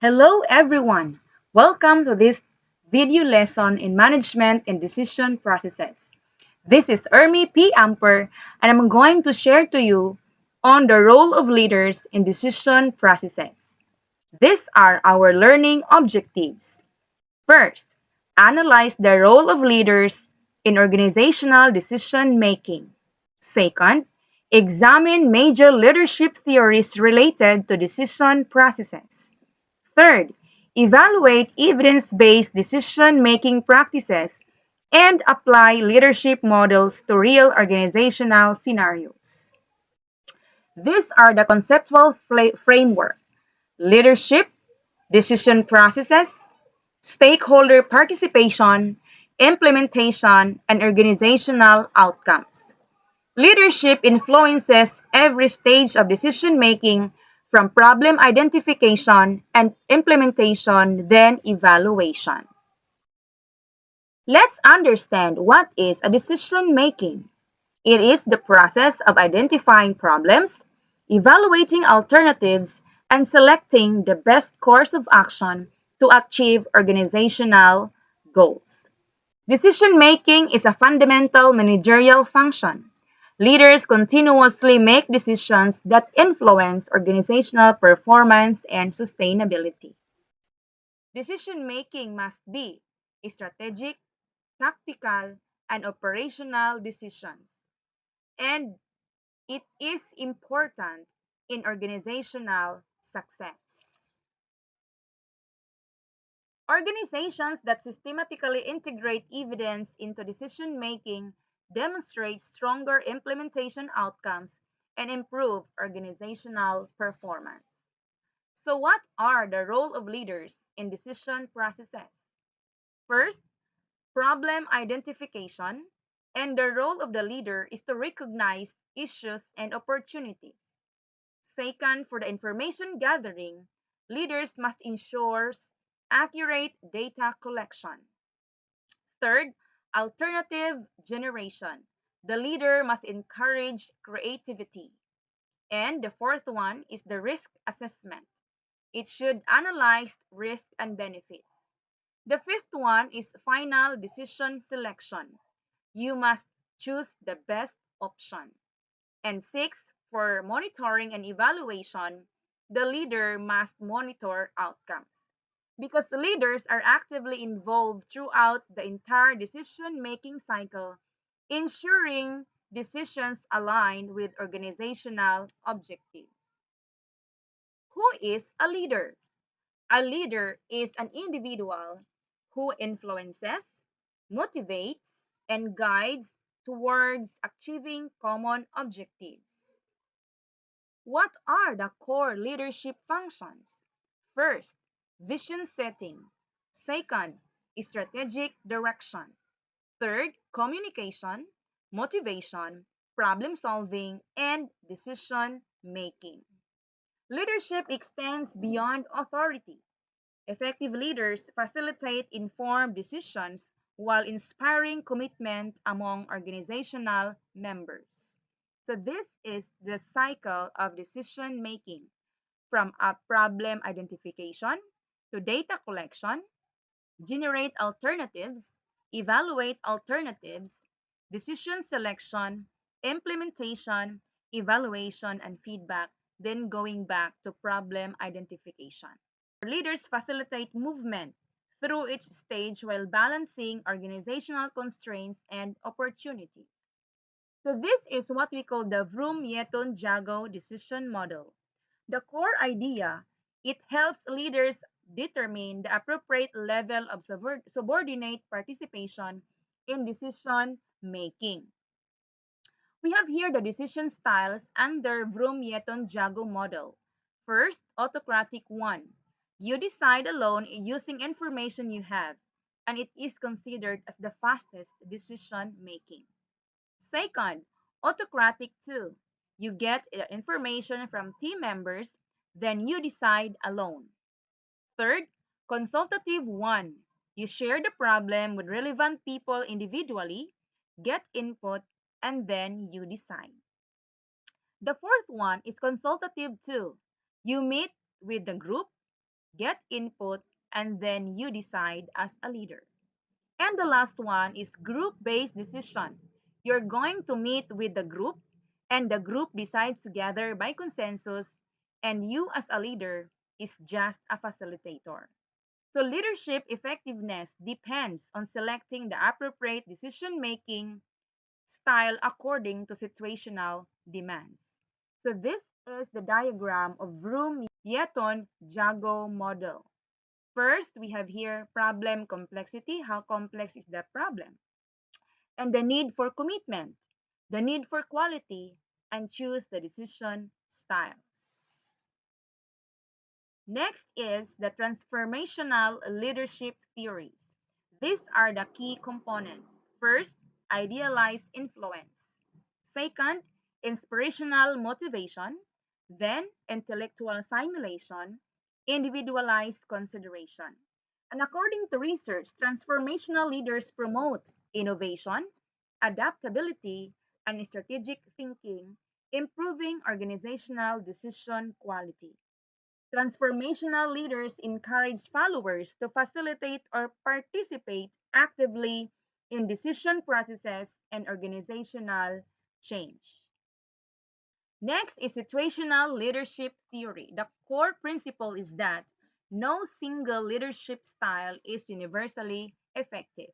Hello everyone! Welcome to this video lesson in Management and Decision Processes. This is Ermi P. Amper and I'm going to share to you on the role of leaders in decision processes. These are our learning objectives. First, analyze the role of leaders in organizational decision making. Second, examine major leadership theories related to decision processes. Third, evaluate evidence-based decision-making practices and apply leadership models to real organizational scenarios. These are the conceptual framework: leadership, decision processes, stakeholder participation, implementation, and organizational outcomes. Leadership influences every stage of decision making from problem identification and implementation, then evaluation. Let's understand what is a decision making. It is the process of identifying problems, evaluating alternatives, and selecting the best course of action to achieve organizational goals. Decision making is a fundamental managerial function. Leaders continuously make decisions that influence organizational performance and sustainability. Decision making must be strategic, tactical, and operational decisions, and it is important in organizational success. Organizations that systematically integrate evidence into decision making demonstrate stronger implementation outcomes and improve organizational performance. So, what are the role of leaders in decision processes? First, problem identification, and the role of the leader is to recognize issues and opportunities. Second, for the information gathering, leaders must ensure accurate data collection. Third, alternative generation. The leader must encourage creativity. And the fourth one is the risk assessment. It should analyze risk and benefits. The fifth one is final decision selection. You must choose the best option. And six, for monitoring and evaluation, the leader must monitor outcomes. Because leaders are actively involved throughout the entire decision making cycle, ensuring decisions align with organizational objectives. Who is a leader? A leader is an individual who influences, motivates, and guides towards achieving common objectives. What are the core leadership functions? First, vision setting. Second, strategic direction. Third, communication, motivation, problem solving, and decision making. Leadership extends beyond authority. Effective leaders facilitate informed decisions while inspiring commitment among organizational members. So, this is the cycle of decision making, from a problem identification to data collection, generate alternatives, evaluate alternatives, decision selection, implementation, evaluation, and feedback, then going back to problem identification. Leaders facilitate movement through each stage while balancing organizational constraints and opportunities. So this is what we call the Vroom-Yeton-Jago decision model. The core idea, it helps leaders determine the appropriate level of subordinate participation in decision making. We have here the decision styles under Vroom-Yeton-Jago model. First, autocratic one. You decide alone using information you have, and it is considered as the fastest decision making. Second, autocratic two. You get information from team members, then you decide alone. Third, consultative one. You share the problem with relevant people individually, get input, and then you decide. The fourth one is consultative two. You meet with the group, get input, and then you decide as a leader. And the last one is group-based decision. You're going to meet with the group, and the group decides together by consensus, and you as a leader is just a facilitator. So leadership effectiveness depends on selecting the appropriate decision-making style according to situational demands. So this is the diagram of Vroom-Yetton-Jago model. First, we have here problem complexity. How complex is the problem? And the need for commitment, the need for quality, and choose the decision styles. Next is the transformational leadership theories. These are the key components. First, idealized influence. Second, inspirational motivation. Then, intellectual simulation, individualized consideration. And according to research, transformational leaders promote innovation, adaptability, and strategic thinking, improving organizational decision quality. Transformational leaders encourage followers to facilitate or participate actively in decision processes and organizational change. Next is situational leadership theory. The core principle is that no single leadership style is universally effective.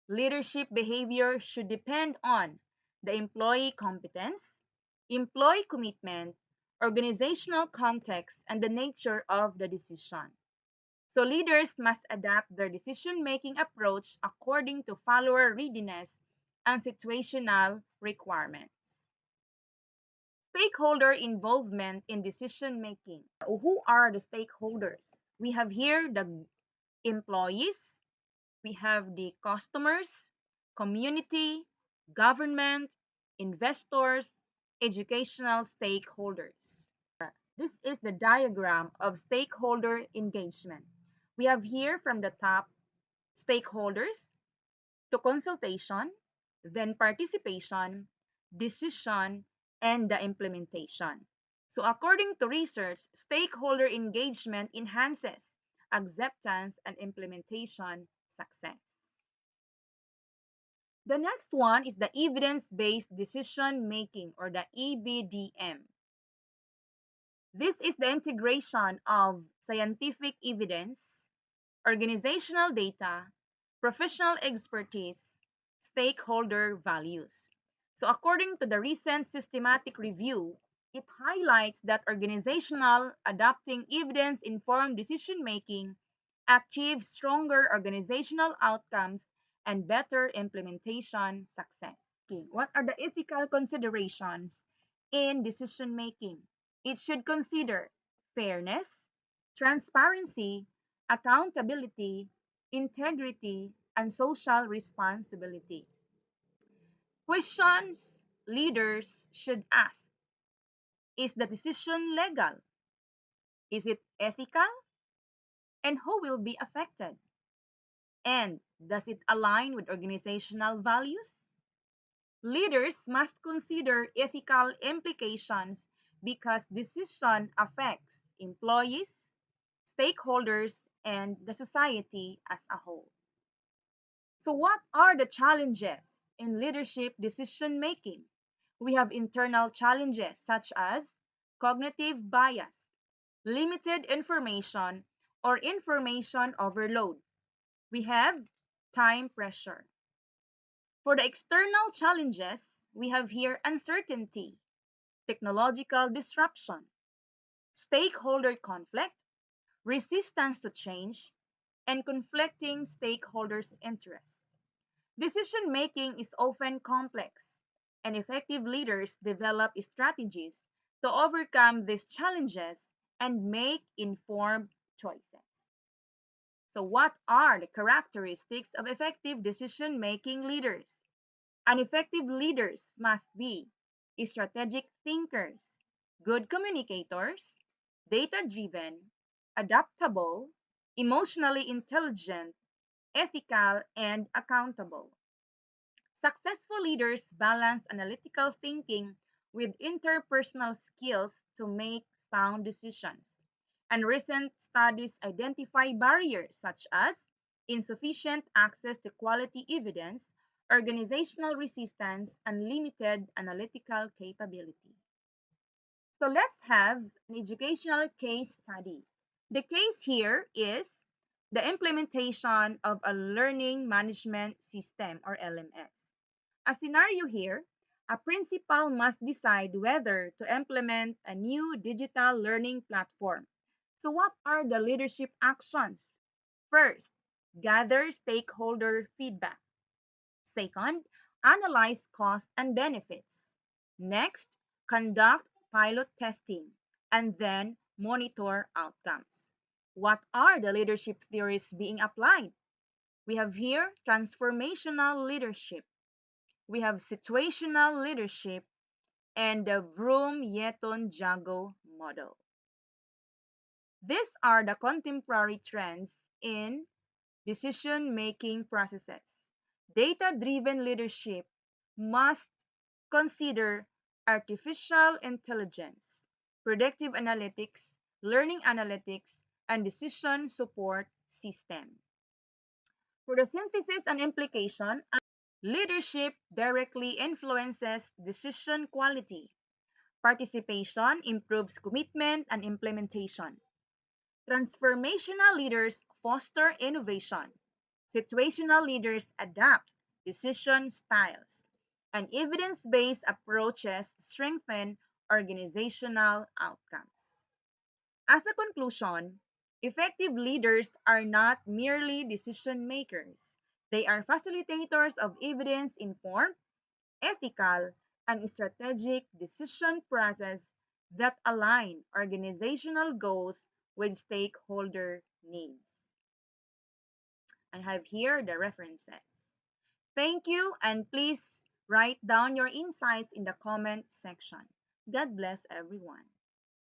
Leadership behavior should depend on the employee competence, employee commitment, organizational context, and the nature of the decision. So leaders must adapt their decision-making approach according to follower readiness and situational requirements. Stakeholder involvement in decision-making. Who are the stakeholders? We have here the employees, we have the customers, community, government, investors, educational stakeholders. This is the diagram of stakeholder engagement. We have here from the top stakeholders to consultation, then participation, decision, and the implementation. So according to research, stakeholder engagement enhances acceptance and implementation success. The next one is the evidence-based decision making or the EBDM. This is the integration of scientific evidence, organizational data, professional expertise, stakeholder values. So according to the recent systematic review, it highlights that organizational adopting evidence-informed decision-making achieves stronger organizational outcomes and better implementation success. Okay, what are the ethical considerations in decision-making? It should consider fairness, transparency, accountability, integrity, and social responsibility. Questions leaders should ask: is the decision legal? Is it ethical? And who will be affected? And does it align with organizational values? Leaders must consider ethical implications because decision affects employees, stakeholders, and the society as a whole. So what are the challenges in leadership decision making? We have internal challenges such as cognitive bias, limited information, or information overload. We have time pressure. For the external challenges, we have here uncertainty, technological disruption, stakeholder conflict, resistance to change, and conflicting stakeholders' interests. Decision making is often complex, and effective leaders develop strategies to overcome these challenges and make informed choices. So, what are the characteristics of effective decision making leaders? And effective leaders must be strategic thinkers, good communicators, data driven, adaptable, emotionally intelligent, ethical, and accountable. Successful leaders balance analytical thinking with interpersonal skills to make sound decisions. And recent studies identify barriers such as insufficient access to quality evidence, organizational resistance, and limited analytical capability. So let's have an educational case study. The case here is the implementation of a learning management system or LMS. A scenario here, a principal must decide whether to implement a new digital learning platform. So what are the leadership actions? First, gather stakeholder feedback. Second, analyze costs and benefits. Next, conduct pilot testing and then monitor outcomes. What are the leadership theories being applied? We have here transformational leadership. We have situational leadership and the Vroom-Yeton-Jago model. These are the contemporary trends in decision-making processes. Data-driven leadership must consider artificial intelligence, predictive analytics, learning analytics, and decision support system. For the synthesis and implication, leadership directly influences decision quality. Participation improves commitment and implementation. Transformational leaders foster innovation. Situational leaders adapt decision styles. And evidence-based approaches strengthen organizational outcomes. As a conclusion, effective leaders are not merely decision makers. They are facilitators of evidence-informed, ethical, and strategic decision process that align organizational goals with stakeholder needs. I have here the references. Thank you, and please write down your insights in the comment section. God bless everyone.